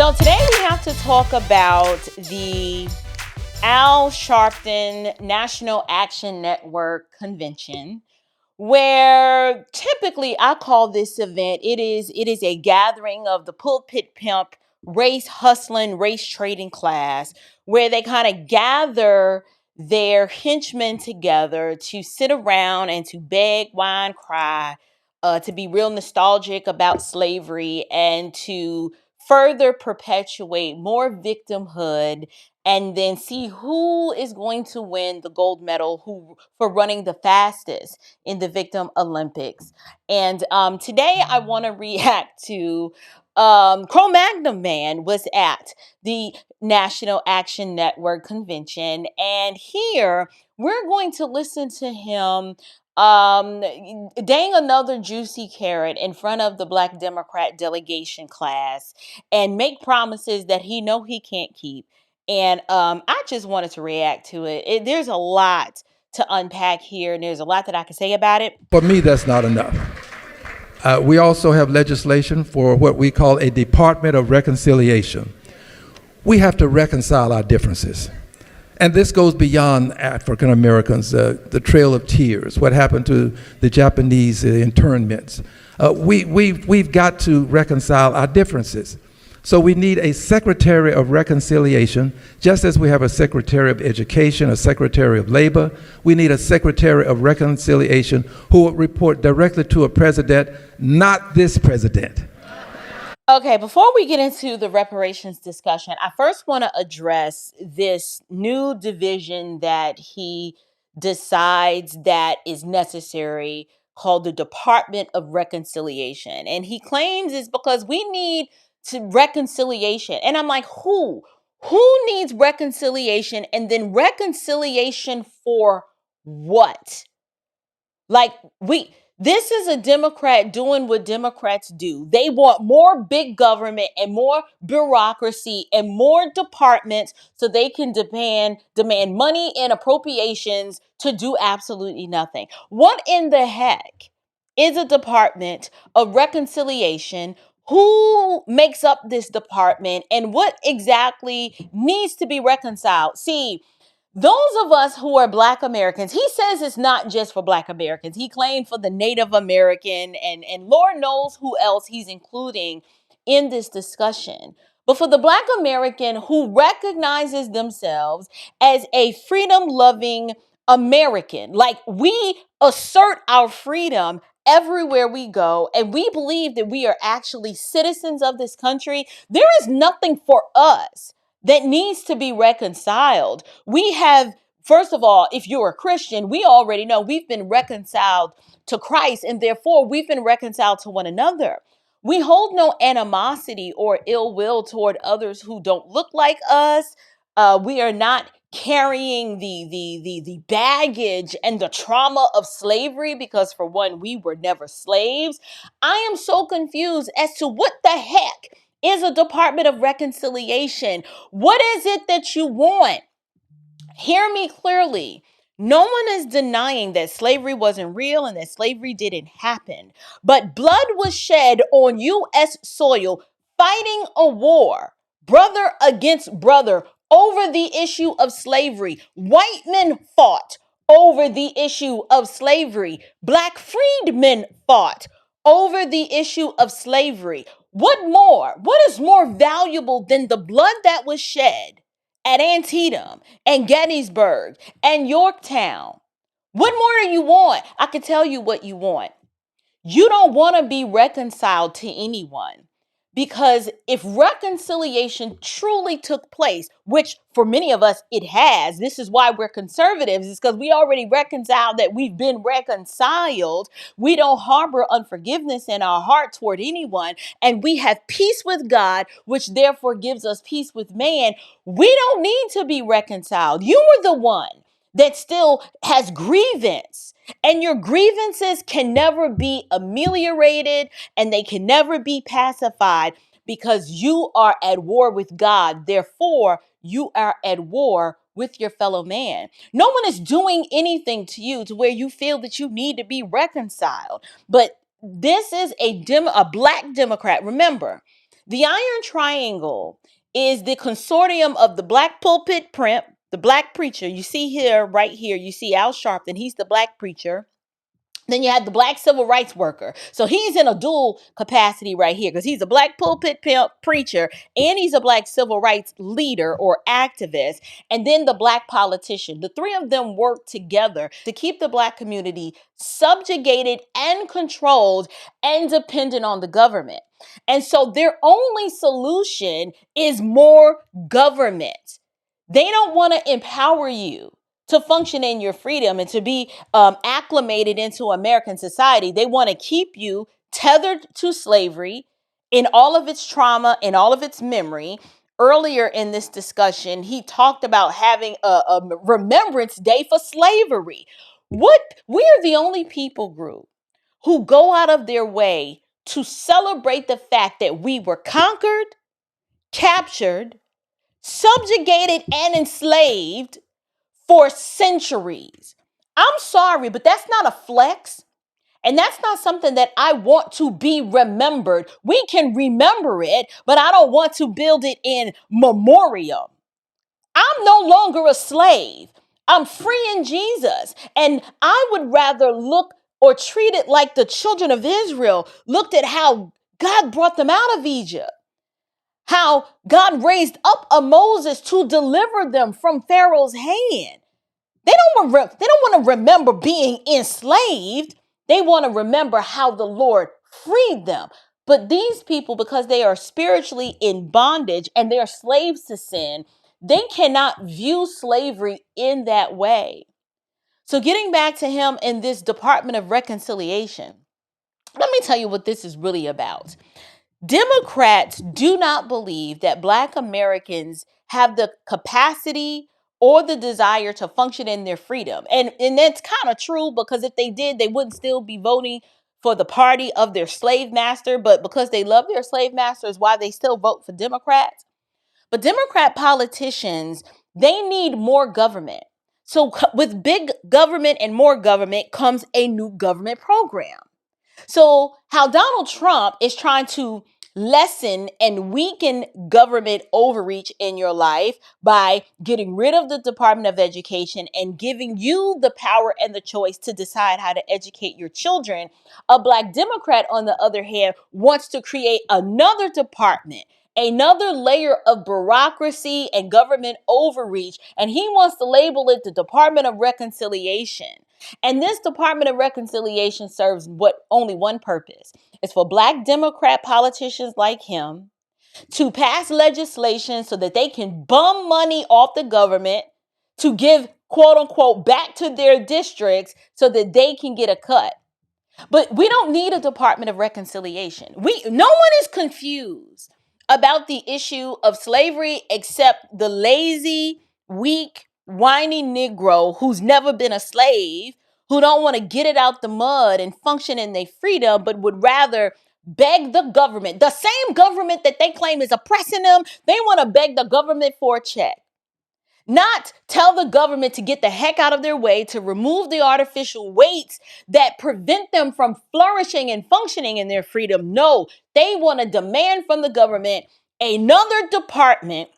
So today we have to talk about the Al Sharpton National Action Network Convention, where typically I call this event, it is a gathering of the pulpit pimp, race hustling, race trading class, where they kind of gather their henchmen together to sit around and to beg, whine, cry, to be real nostalgic about slavery and to further perpetuate more victimhood and then see who is going to win the gold medal who for running the fastest in the Victim Olympics. And today I want to react to Cro-Magnon Man was at the National Action Network convention. And here we're going to listen to him dang another juicy carrot in front of the Black Democrat delegation class and make promises that he can't keep. And I just wanted to react to it. There's a lot to unpack here, and there's a lot that I can say about it. For me, that's not enough. We also have legislation for what we call a Department of Reconciliation. We have to reconcile our differences. And this goes beyond African Americans, the Trail of Tears, what happened to the Japanese internments. We've got to reconcile our differences. So we need a Secretary of Reconciliation, just as we have a Secretary of Education, a Secretary of Labor. We need a Secretary of Reconciliation who will report directly to a president, not this president. Okay, before we get into the reparations discussion, I first want to address this new division that he decides that is necessary called the Department of Reconciliation. And he claims it's because we need to reconciliation. And I'm like, who? Who needs reconciliation? And then reconciliation for what? Like this is a Democrat doing what Democrats do. They want more big government and more bureaucracy and more departments so they can demand money and appropriations to do absolutely nothing. What in the heck is a Department of Reconciliation? Who makes up this department and what exactly needs to be reconciled? See, those of us who are Black Americans, he says it's not just for Black Americans. He claimed for the Native American and Lord knows who else he's including in this discussion. But for the Black American who recognizes themselves as a freedom-loving American, like we assert our freedom everywhere we go, and we believe that we are actually citizens of this country, there is nothing for us that needs to be reconciled. We have, first of all, if you're a Christian, we already know we've been reconciled to Christ, and therefore we've been reconciled to one another. We hold no animosity or ill will toward others who don't look like us. We are not carrying the baggage and the trauma of slavery because, for one, we were never slaves. I am so confused as to what the heck is a Department of Reconciliation. What is it that you want? Hear me clearly. No one is denying that slavery wasn't real and that slavery didn't happen. But blood was shed on U.S. soil fighting a war, brother against brother, over the issue of slavery. White men fought over the issue of slavery. Black freedmen fought over the issue of slavery. What more? What is more valuable than the blood that was shed at Antietam and Gettysburg and Yorktown? What more do you want? I can tell you what you want. You don't want to be reconciled to anyone. Because if reconciliation truly took place, which for many of us it has, this is why we're conservatives, is because we already reconciled that we've been reconciled. We don't harbor unforgiveness in our heart toward anyone, and we have peace with God, which therefore gives us peace with man. We don't need to be reconciled. You were the one that still has grievance. And your grievances can never be ameliorated and they can never be pacified because you are at war with God. Therefore, you are at war with your fellow man. No one is doing anything to you to where you feel that you need to be reconciled. But this is a Black Democrat. Remember, The Iron Triangle is the consortium of the black pulpit primp, the black preacher. You see here, right here, you see Al Sharpton. He's the black preacher. Then you have the black civil rights worker. So he's in a dual capacity right here because he's a black pulpit pimp preacher and he's a black civil rights leader or activist. And then the black politician. The three of them work together to keep the black community subjugated and controlled and dependent on the government. And so their only solution is more government. They don't want to empower you to function in your freedom and to be acclimated into American society. They want to keep you tethered to slavery in all of its trauma, in all of its memory. Earlier in this discussion, he talked about having a remembrance day for slavery. We're the only people group who go out of their way to celebrate the fact that we were conquered, captured, subjugated, and enslaved for centuries. I'm sorry, but that's not a flex. And that's not something that I want to be remembered. We can remember it, but I don't want to build it in memoriam. I'm no longer a slave. I'm free in Jesus. And I would rather look or treat it like the children of Israel looked at how God brought them out of Egypt, how God raised up a Moses to deliver them from Pharaoh's hand. They don't want to remember being enslaved. They want to remember how the Lord freed them. But these people, because they are spiritually in bondage and they're slaves to sin, they cannot view slavery in that way. So getting back to him in this Department of Reconciliation, let me tell you what this is really about. Democrats do not believe that Black Americans have the capacity or the desire to function in their freedom. And that's kind of true, because if they did, they wouldn't still be voting for the party of their slave master. But because they love their slave master is why they still vote for Democrats. But Democrat politicians, they need more government. So with big government and more government comes a new government program. So how Donald Trump is trying to lessen and weaken government overreach in your life by getting rid of the Department of Education and giving you the power and the choice to decide how to educate your children. A Black Democrat, on the other hand, wants to create another department, another layer of bureaucracy and government overreach, and he wants to label it the Department of Reconciliation. And this Department of Reconciliation serves only one purpose. It's for Black Democrat politicians like him to pass legislation so that they can bum money off the government to give, quote unquote, back to their districts so that they can get a cut. But we don't need a Department of Reconciliation. No one is confused about the issue of slavery except the lazy, weak, whiny Negro who's never been a slave, who don't want to get it out the mud and function in their freedom, but would rather beg the government, the same government that they claim is oppressing them. They want to beg the government for a check. Not tell the government to get the heck out of their way to remove the artificial weights that prevent them from flourishing and functioning in their freedom. No, they want to demand from the government another department.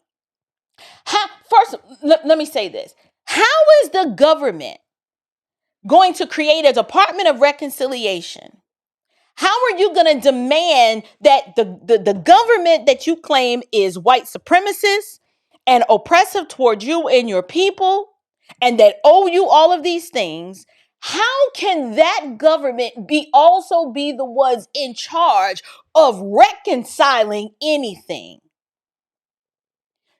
First, let me say this. How is the government going to create a Department of Reconciliation? How are you going to demand that the government that you claim is white supremacist and oppressive toward you and your people, and that owe you all of these things? How can that government also be the ones in charge of reconciling anything?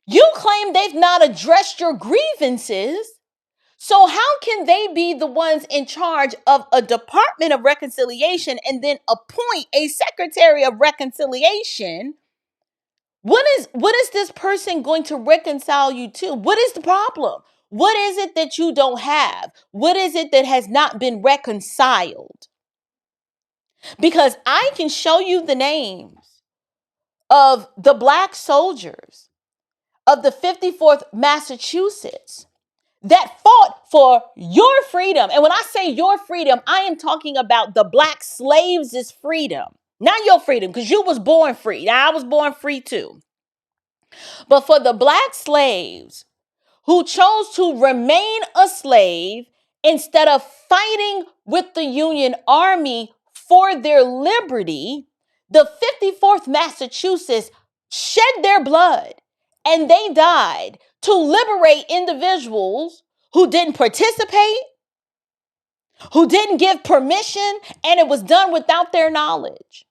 You claim they've not addressed your grievances. So how can they be the ones in charge of a Department of Reconciliation and then appoint a Secretary of Reconciliation? What is this person going to reconcile you to? What is the problem? What is it that you don't have? What is it that has not been reconciled? Because I can show you the names of the Black soldiers of the 54th Massachusetts that fought for your freedom. And when I say your freedom, I am talking about the Black slaves' freedom. Not your freedom, because you was born free. Now, I was born free too. But for the black slaves who chose to remain a slave instead of fighting with the Union Army for their liberty, the 54th Massachusetts shed their blood and they died to liberate individuals who didn't participate, who didn't give permission, and it was done without their knowledge.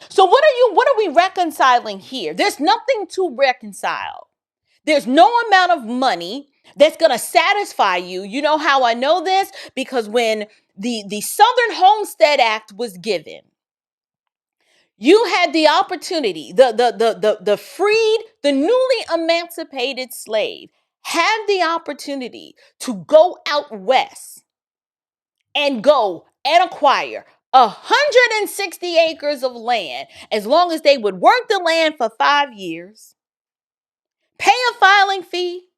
So what are we reconciling here? There's nothing to reconcile. There's no amount of money that's going to satisfy you. You know how I know this? Because when the Southern Homestead Act was given, you had the opportunity, the freed, the newly emancipated slave had the opportunity to go out west and go and acquire 160 acres of land as long as they would work the land for 5 years, pay a filing fee,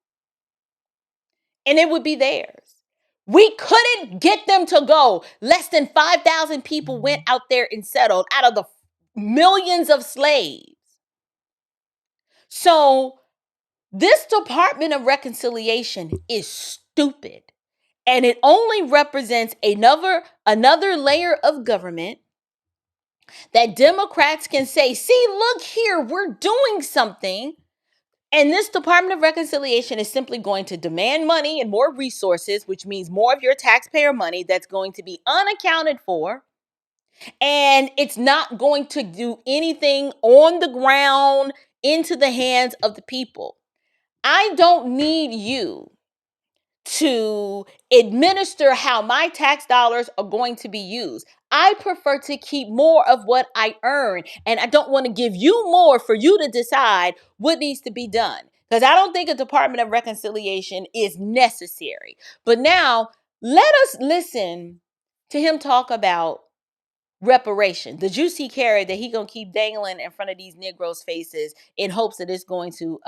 and it would be theirs. We couldn't get them to go. Less than 5,000 people went out there and settled out of the millions of slaves. So this Department of Reconciliation is stupid. And it only represents another layer of government that Democrats can say, see, look here, we're doing something. And this Department of Reconciliation is simply going to demand money and more resources, which means more of your taxpayer money that's going to be unaccounted for. And it's not going to do anything on the ground into the hands of the people. I don't need you to administer how my tax dollars are going to be used. I prefer to keep more of what I earn, and I don't want to give you more for you to decide what needs to be done, because I don't think a Department of Reconciliation is necessary. But now let us listen to him talk about reparation, the juicy carrot that he gonna keep dangling in front of these Negroes' faces in hopes that it's going to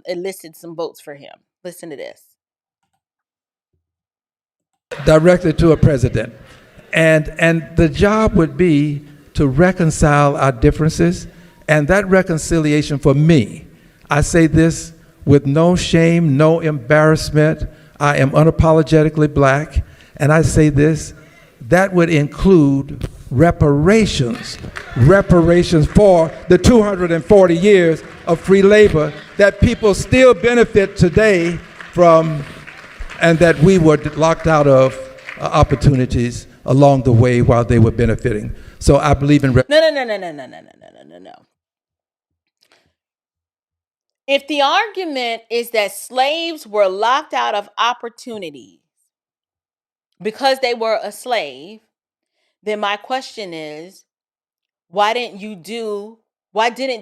elicit some votes for him. Listen to this. Directly to a president. And the job would be to reconcile our differences. And that reconciliation for me, I say this with no shame, no embarrassment. I am unapologetically black. And I say this, that would include reparations. Reparations for the 240 years of free labor that people still benefit today from, and that we were locked out of opportunities along the way while they were benefiting. So I believe in... No. If the argument is that slaves were locked out of opportunities because they were a slave, then my question is, why didn't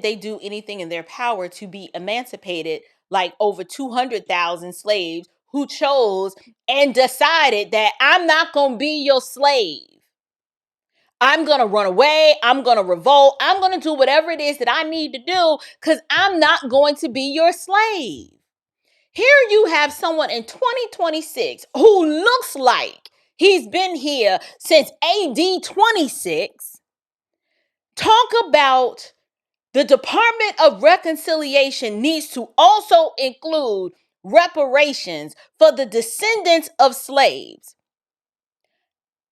they do anything in their power to be emancipated like over 200,000 slaves who chose and decided that I'm not going to be your slave. I'm going to run away. I'm going to revolt. I'm going to do whatever it is that I need to do because I'm not going to be your slave. Here you have someone in 2026 who looks like he's been here since AD 26. Talk about the Department of Reconciliation needs to also include reparations for the descendants of slaves.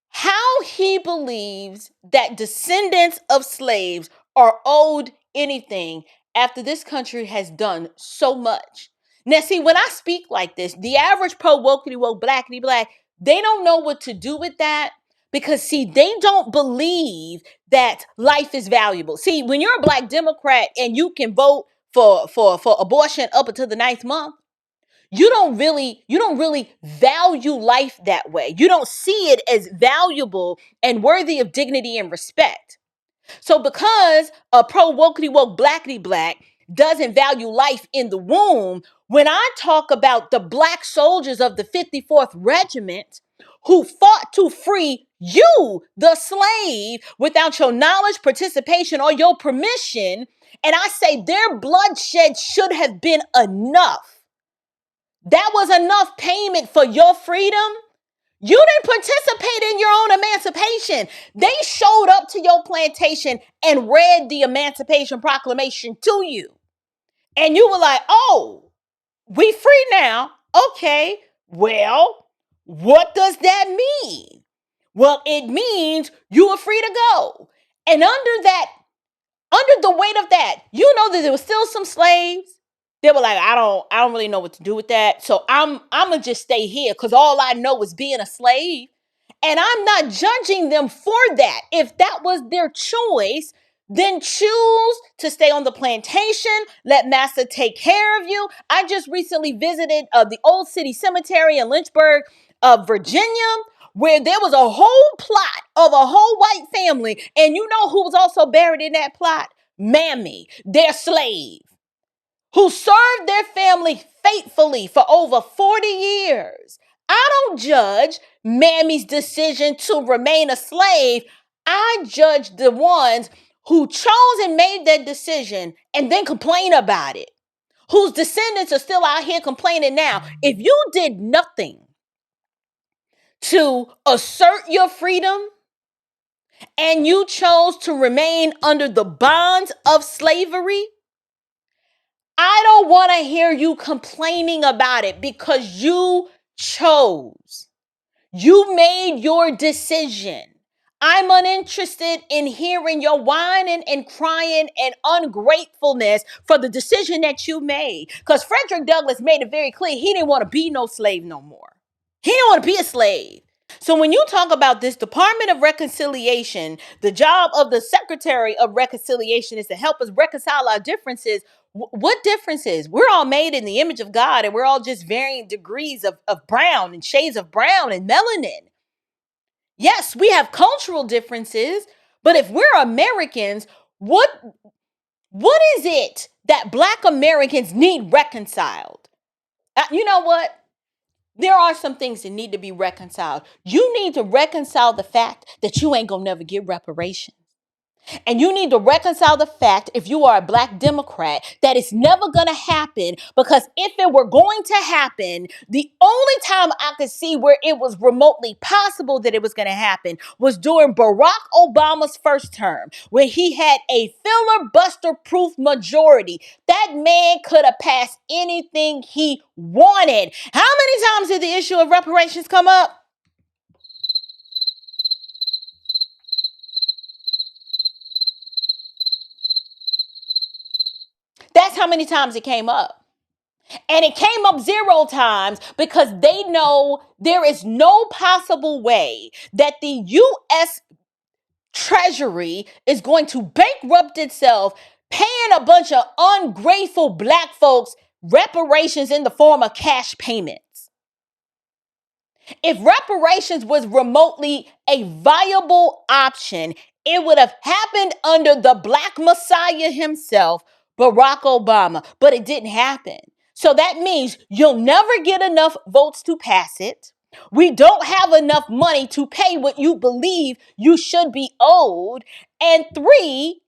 How he believes that descendants of slaves are owed anything after this country has done so much. Now, see, when I speak like this, the average pro-wokety woke blackity black, they don't know what to do with that because, see, they don't believe that life is valuable. See, when you're a black Democrat and you can vote for abortion up until the 9th month, you don't really value life that way. You don't see it as valuable and worthy of dignity and respect. So because a pro-wokety woke blackity black doesn't value life in the womb, when I talk about the black soldiers of the 54th Regiment who fought to free you, the slave, without your knowledge, participation, or your permission, and I say their bloodshed should have been enough. That was enough payment for your freedom. You didn't participate in your own emancipation. They showed up to your plantation and read the Emancipation Proclamation to you. And you were like, oh, we free now. Okay, well, what does that mean? Well, it means you are free to go. And under the weight of that, you know that there was still some slaves. They were like, I don't really know what to do with that. So I'm gonna just stay here because all I know is being a slave. And I'm not judging them for that. If that was their choice, then choose to stay on the plantation, let master take care of you. I just recently visited the Old City Cemetery in Lynchburg, Virginia, where there was a whole plot of a whole white family. And you know who was also buried in that plot? Mammy, their slave, who served their family faithfully for over 40 years. I don't judge Mammy's decision to remain a slave. I judge the ones who chose and made that decision and then complain about it, whose descendants are still out here complaining now. If you did nothing to assert your freedom and you chose to remain under the bonds of slavery, I don't want to hear you complaining about it because you chose. You made your decision. I'm uninterested in hearing your whining and crying and ungratefulness for the decision that you made. Because Frederick Douglass made it very clear he didn't want to be no slave no more. He didn't want to be a slave. So when you talk about this Department of Reconciliation, the job of the Secretary of Reconciliation is to help us reconcile our differences. What differences? We're all made in the image of God, and we're all just varying degrees of brown and shades of brown and melanin. Yes, we have cultural differences, but if we're Americans, what is it that Black Americans need reconciled? You know what? There are some things that need to be reconciled. You need to reconcile the fact that you ain't gonna never get reparations. And you need to reconcile the fact, if you are a Black Democrat, that it's never going to happen, because if it were going to happen, the only time I could see where it was remotely possible that it was going to happen was during Barack Obama's first term, where he had a filibuster-proof majority. That man could have passed anything he wanted. How many times did the issue of reparations come up? That's how many times it came up. And it came up 0 times because they know there is no possible way that the U.S. Treasury is going to bankrupt itself paying a bunch of ungrateful Black folks reparations in the form of cash payments. If reparations was remotely a viable option, it would have happened under the Black Messiah himself, Barack Obama, but it didn't happen. So that means you'll never get enough votes to pass it. We don't have enough money to pay what you believe you should be owed. And 3,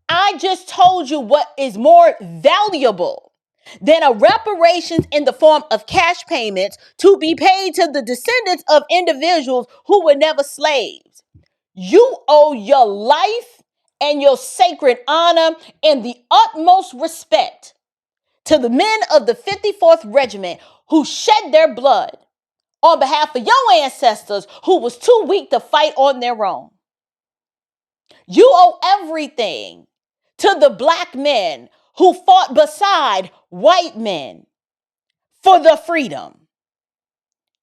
I just told you what is more valuable than a reparations in the form of cash payments to be paid to the descendants of individuals who were never slaves. You owe your life and your sacred honor and the utmost respect to the men of the 54th Regiment who shed their blood on behalf of your ancestors who was too weak to fight on their own. You owe everything to the Black men who fought beside white men for the freedom.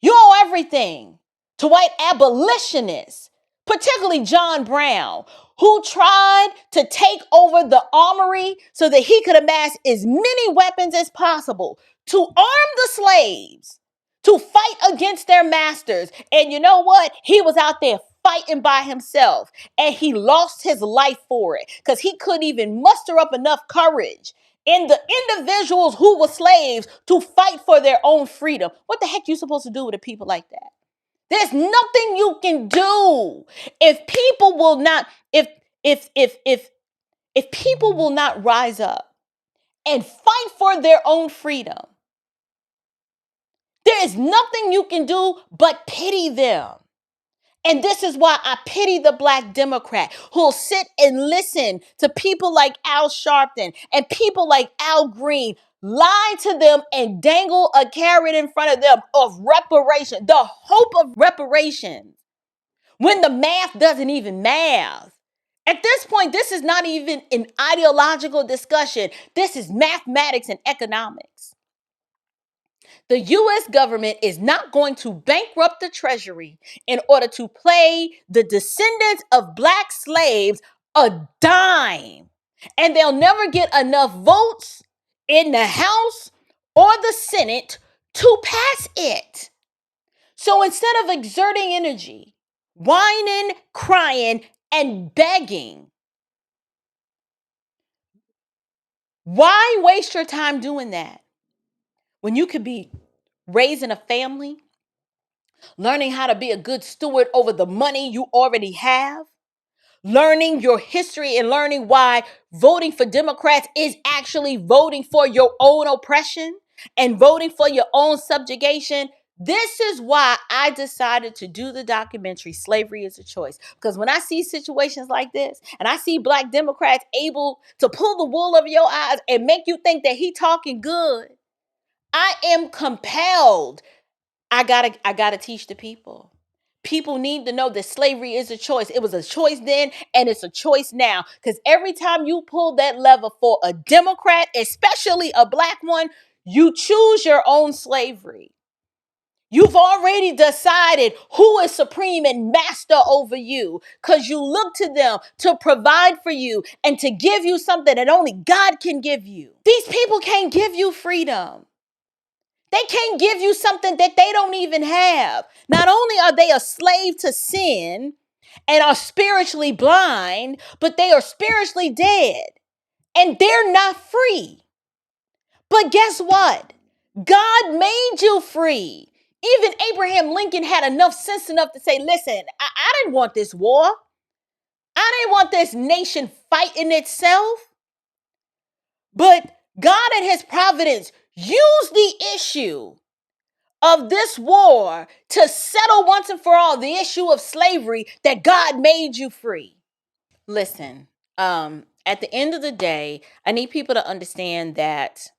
You owe everything to white abolitionists, particularly John Brown, who tried to take over the armory so that he could amass as many weapons as possible to arm the slaves to fight against their masters. And you know what? He was out there fighting by himself, and he lost his life for it because he couldn't even muster up enough courage in the individuals who were slaves to fight for their own freedom. What the heck are you supposed to do with a people like that? There's nothing you can do. If people will not, if people will not rise up and fight for their own freedom, There is nothing you can do but pity them. And this is why I pity the Black Democrat who'll sit and listen to people like Al Sharpton and people like Al Green lie to them and dangle a carrot in front of them of reparation, the hope of reparations, when the math doesn't even math. At this point, this is not even an ideological discussion. This is mathematics and economics. The U.S. government is not going to bankrupt the Treasury in order to pay the descendants of Black slaves a dime. And they'll never get enough votes in the House or the Senate to pass it. So instead of exerting energy, whining, crying, and begging, why waste your time doing that when you could be raising a family, learning how to be a good steward over the money you already have, learning your history and learning why voting for Democrats is actually voting for your own oppression and voting for your own subjugation? This is why I decided to do the documentary Slavery is a Choice. Because when I see situations like this and I see Black Democrats able to pull the wool over your eyes and make you think that he talking good, I am compelled. I gotta teach the people. People need to know that slavery is a choice. It was a choice then, and it's a choice now. Because every time you pull that lever for a Democrat, especially a Black one, you choose your own slavery. You've already decided who is supreme and master over you because you look to them to provide for you and to give you something that only God can give you. These people can't give you freedom. They can't give you something that they don't even have. Not only are they a slave to sin and are spiritually blind, but they are spiritually dead and they're not free. But guess what? God made you free. Even Abraham Lincoln had sense enough to say, listen, I didn't want this war. I didn't want this nation fighting itself. But God in his providence used the issue of this war to settle once and for all the issue of slavery that God made you free. Listen, at the end of the day, I need people to understand that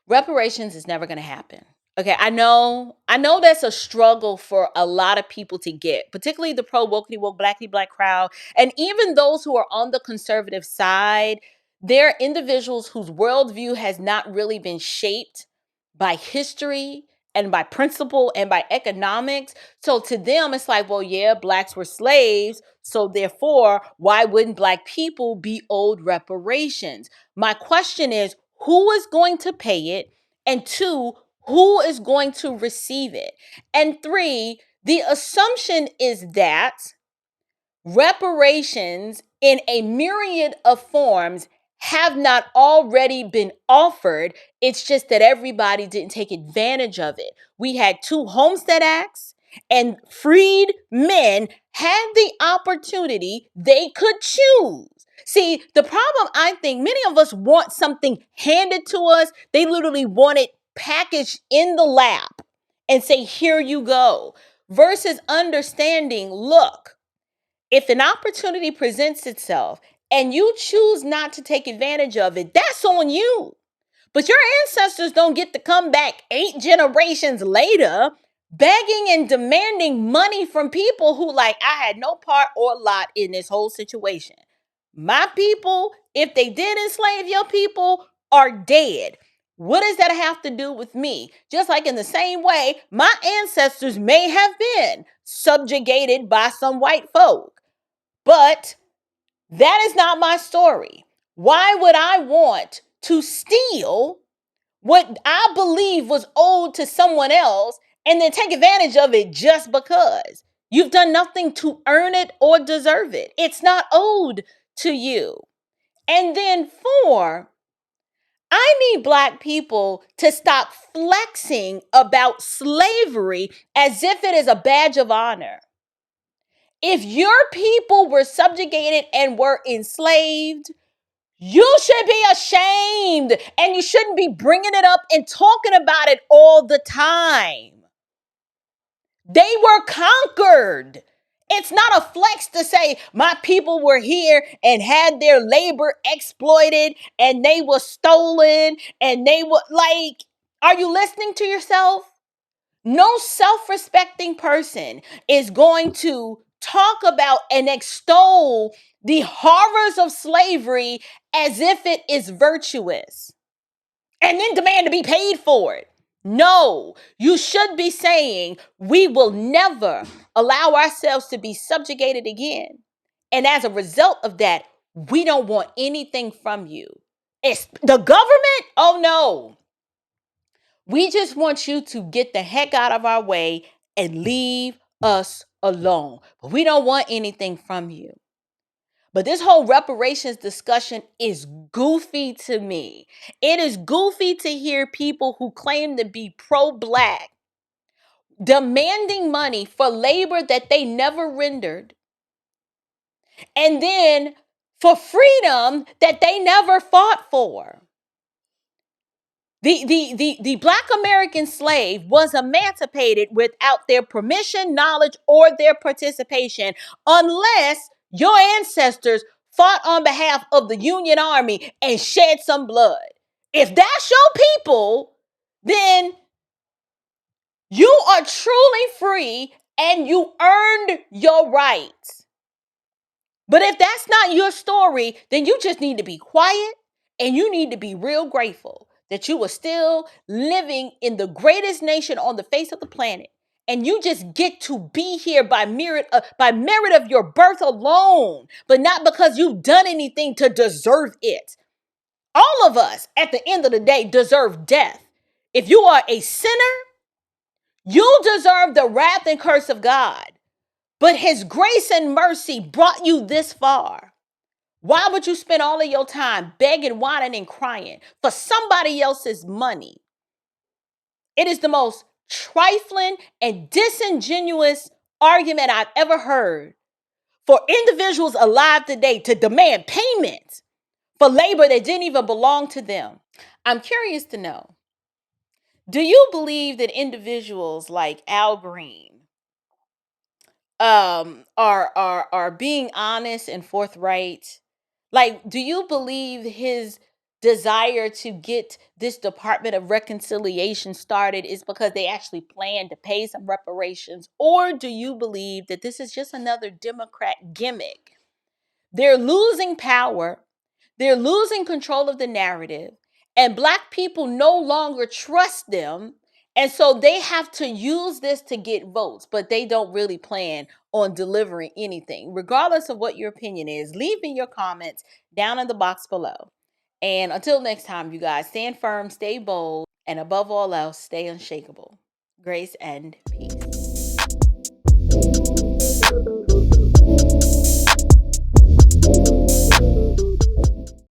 reparations is never going to happen. Okay, I know that's a struggle for a lot of people to get, particularly the pro woke, blackity black crowd, and even those who are on the conservative side. They're individuals whose worldview has not really been shaped by history and by principle and by economics. So to them, it's like, well, yeah, Blacks were slaves. So therefore, why wouldn't Black people be owed reparations? My question is, who is going to pay it? And two, who is going to receive it? And three, the assumption is that reparations in a myriad of forms have not already been offered. It's just that everybody didn't take advantage of it. We had two Homestead Acts, and freed men had the opportunity. They could choose. See, the problem, I think many of us want something handed to us. They literally want it packaged in the lap and say, here you go, versus understanding, look, if an opportunity presents itself and you choose not to take advantage of it, that's on you. But your ancestors don't get to come back 8 generations later begging and demanding money from people who, like, I had no part or lot in this whole situation. My people, if they did enslave your people, are dead. What does that have to do with me? Just like in the same way, my ancestors may have been subjugated by some white folk. But that is not my story. Why would I want to steal what I believe was owed to someone else and then take advantage of it just because? You've done nothing to earn it or deserve it. It's not owed to you. And then 4, I need Black people to stop flexing about slavery as if it is a badge of honor. If your people were subjugated and were enslaved, You should be ashamed, and you shouldn't be bringing it up and talking about it all the time. They were conquered. It's not a flex to say my people were here and had their labor exploited and they were stolen and they were like, are you listening to yourself? No self-respecting person is going to talk about and extol the horrors of slavery as if it is virtuous and then demand to be paid for it. No, you should be saying we will never allow ourselves to be subjugated again. And as a result of that, we don't want anything from you. It's the government? Oh no. We just want you to get the heck out of our way and leave us alone. But we don't want anything from you. But this whole reparations discussion is goofy to me. It is goofy to hear people who claim to be pro-Black demanding money for labor that they never rendered, and then for freedom that they never fought for. The Black American slave was emancipated without their permission, knowledge, or their participation, unless your ancestors fought on behalf of the Union Army and shed some blood. If that's your people, then you are truly free and you earned your rights. But if that's not your story, then you just need to be quiet and you need to be real grateful that you are still living in the greatest nation on the face of the planet. And you just get to be here by merit of your birth alone, but not because you've done anything to deserve it. All of us, at the end of the day, deserve death. If you are a sinner, you deserve the wrath and curse of God. But his grace and mercy brought you this far. Why would you spend all of your time begging, whining, and crying for somebody else's money? It is the most trifling and disingenuous argument I've ever heard for individuals alive today to demand payment for labor that didn't even belong to them. I'm curious to know, do you believe that individuals like Al Green are being honest and forthright? Like, do you believe his desire to get this Department of Reconciliation started is because they actually plan to pay some reparations? Or do you believe that this is just another Democrat gimmick? They're losing power. They're losing control of the narrative, and Black people no longer trust them. And so they have to use this to get votes, but they don't really plan on delivering anything. Regardless of what your opinion is, leave me your comments down in the box below. And until next time, you guys, stand firm, stay bold, and above all else, stay unshakable. Grace and peace.